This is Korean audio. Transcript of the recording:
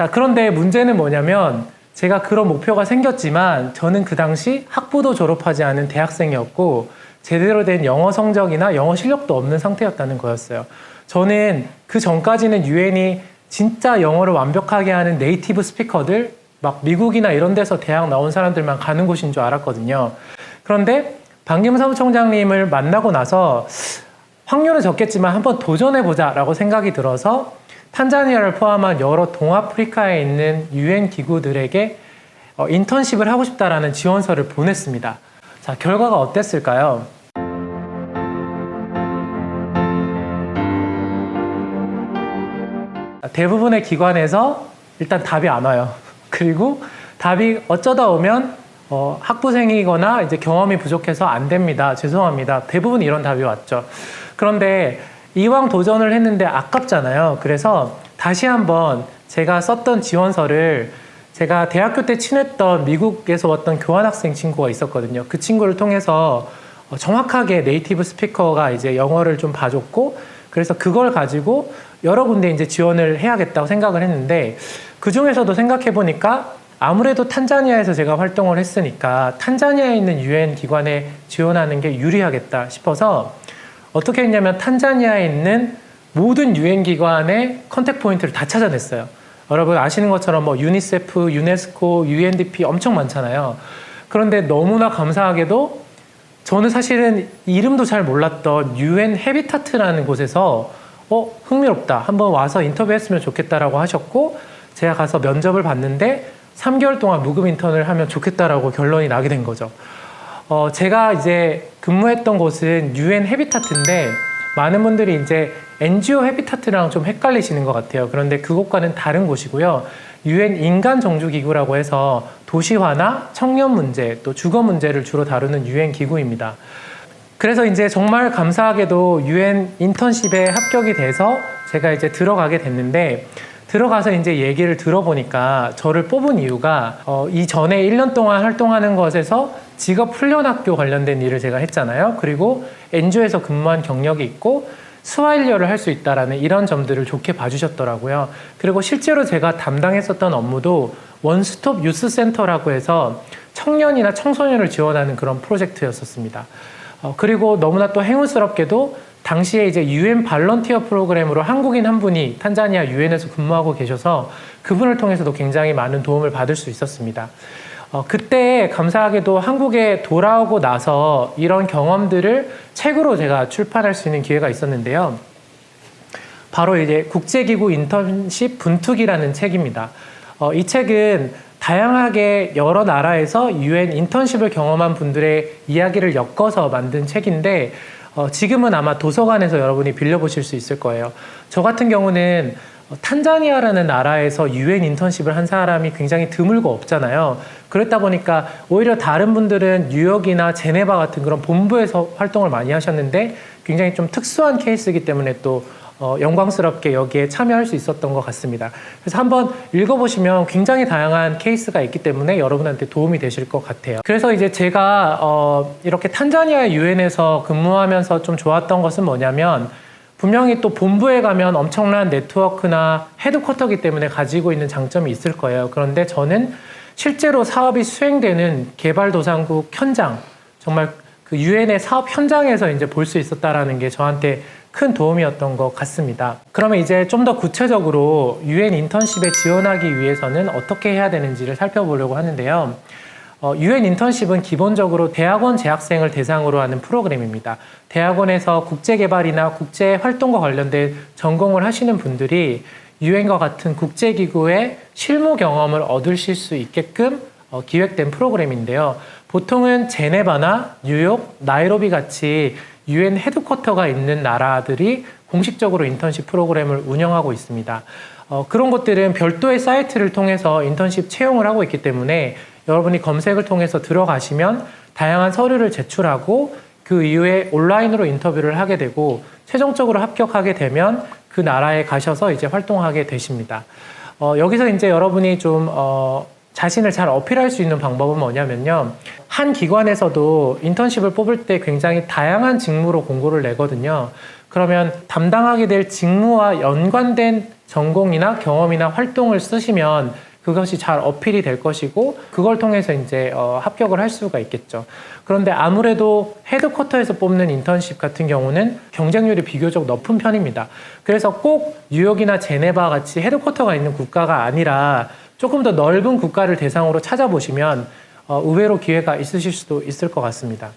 자, 그런데 문제는 뭐냐면 제가 그런 목표가 생겼지만 저는 그 당시 학부도 졸업하지 않은 대학생이었고 제대로 된 영어 성적이나 영어 실력도 없는 상태였다는 거였어요. 저는 그 전까지는 유엔이 진짜 영어를 완벽하게 하는 네이티브 스피커들, 막 미국이나 이런 데서 대학 나온 사람들만 가는 곳인 줄 알았거든요. 그런데 반기문 사무총장님을 만나고 나서 확률은 적겠지만 한번 도전해보자라고 생각이 들어서 탄자니아를 포함한 여러 동아프리카에 있는 유엔 기구들에게 인턴십을 하고 싶다라는 지원서를 보냈습니다. 자, 결과가 어땠을까요? 대부분의 기관에서 일단 답이 안 와요. 그리고 답이 어쩌다 오면 학부생이거나 이제 경험이 부족해서 안 됩니다. 죄송합니다. 대부분 이런 답이 왔죠. 그런데 이왕 도전을 했는데 아깝잖아요. 그래서 다시 한번 제가 썼던 지원서를 제가 대학교 때 친했던 미국에서 왔던 교환학생 친구가 있었거든요. 그 친구를 통해서 정확하게 네이티브 스피커가 이제 영어를 좀 봐줬고, 그래서 그걸 가지고 여러 군데 이제 지원을 해야겠다고 생각을 했는데, 그 중에서도 생각해 보니까 아무래도 탄자니아에서 제가 활동을 했으니까 탄자니아에 있는 유엔 기관에 지원하는 게 유리하겠다 싶어서 어떻게 했냐면 탄자니아에 있는 모든 유엔 기관의 컨택 포인트를 다 찾아냈어요. 여러분 아시는 것처럼 뭐 유니세프, 유네스코, UNDP 엄청 많잖아요. 그런데 너무나 감사하게도 저는 사실은 이름도 잘 몰랐던 UN 헤비타트라는 곳에서 흥미롭다. 한번 와서 인터뷰했으면 좋겠다라고 하셨고, 제가 가서 면접을 봤는데 3개월 동안 무급 인턴을 하면 좋겠다라고 결론이 나게 된 거죠. 제가 이제 근무했던 곳은 UN 헤비타트인데 많은 분들이 이제 NGO 헤비타트랑 좀 헷갈리시는 것 같아요. 그런데 그곳과는 다른 곳이고요. UN 인간정주기구라고 해서 도시화나 청년 문제, 또 주거 문제를 주로 다루는 UN 기구입니다. 그래서 이제 정말 감사하게도 UN 인턴십에 합격이 돼서 제가 이제 들어가게 됐는데, 들어가서 이제 얘기를 들어보니까 저를 뽑은 이유가 이전에 1년 동안 활동하는 것에서 직업훈련학교 관련된 일을 제가 했잖아요. 그리고 NGO에서 근무한 경력이 있고 스와힐리어를 할 수 있다라는 이런 점들을 좋게 봐주셨더라고요. 그리고 실제로 제가 담당했었던 업무도 원스톱 유스센터라고 해서 청년이나 청소년을 지원하는 그런 프로젝트였었습니다. 그리고 너무나 또 행운스럽게도 당시에 이제 UN 발런티어 프로그램으로 한국인 한 분이 탄자니아 유엔에서 근무하고 계셔서 그분을 통해서도 굉장히 많은 도움을 받을 수 있었습니다. 그때 감사하게도 한국에 돌아오고 나서 이런 경험들을 책으로 제가 출판할 수 있는 기회가 있었는데요. 바로 이제 국제기구 인턴십 분투기라는 책입니다. 이 책은 다양하게 여러 나라에서 UN 인턴십을 경험한 분들의 이야기를 엮어서 만든 책인데 지금은 아마 도서관에서 여러분이 빌려보실 수 있을 거예요. 저 같은 경우는 탄자니아라는 나라에서 UN 인턴십을 한 사람이 굉장히 드물고 없잖아요. 그렇다 보니까 오히려 다른 분들은 뉴욕이나 제네바 같은 그런 본부에서 활동을 많이 하셨는데 굉장히 좀 특수한 케이스이기 때문에 또 영광스럽게 여기에 참여할 수 있었던 것 같습니다. 그래서 한번 읽어보시면 굉장히 다양한 케이스가 있기 때문에 여러분한테 도움이 되실 것 같아요. 그래서 이제 제가 이렇게 탄자니아 유엔에서 근무하면서 좀 좋았던 것은 뭐냐면, 분명히 또 본부에 가면 엄청난 네트워크나 헤드쿼터이기 때문에 가지고 있는 장점이 있을 거예요. 그런데 저는 실제로 사업이 수행되는 개발도상국 현장, 정말 그 유엔의 사업 현장에서 이제 볼 수 있었다라는 게 저한테 큰 도움이었던 것 같습니다. 그러면 이제 좀 더 구체적으로 UN 인턴십에 지원하기 위해서는 어떻게 해야 되는지를 살펴보려고 하는데요. UN 인턴십은 기본적으로 대학원 재학생을 대상으로 하는 프로그램입니다. 대학원에서 국제개발이나 국제활동과 관련된 전공을 하시는 분들이 유엔과 같은 국제기구의 실무 경험을 얻으실 수 있게끔 기획된 프로그램인데요. 보통은 제네바나 뉴욕, 나이로비 같이 UN 헤드쿼터가 있는 나라들이 공식적으로 인턴십 프로그램을 운영하고 있습니다. 그런 것들은 별도의 사이트를 통해서 인턴십 채용을 하고 있기 때문에 여러분이 검색을 통해서 들어가시면 다양한 서류를 제출하고 그 이후에 온라인으로 인터뷰를 하게 되고 최종적으로 합격하게 되면 그 나라에 가셔서 이제 활동하게 되십니다. 여기서 이제 여러분이 좀 자신을 잘 어필할 수 있는 방법은 뭐냐면요. 한 기관에서도 인턴십을 뽑을 때 굉장히 다양한 직무로 공고를 내거든요. 그러면 담당하게 될 직무와 연관된 전공이나 경험이나 활동을 쓰시면 그것이 잘 어필이 될 것이고 그걸 통해서 이제 합격을 할 수가 있겠죠. 그런데 아무래도 헤드쿼터에서 뽑는 인턴십 같은 경우는 경쟁률이 비교적 높은 편입니다. 그래서 꼭 뉴욕이나 제네바 같이 헤드쿼터가 있는 국가가 아니라 조금 더 넓은 국가를 대상으로 찾아보시면 의외로 기회가 있으실 수도 있을 것 같습니다.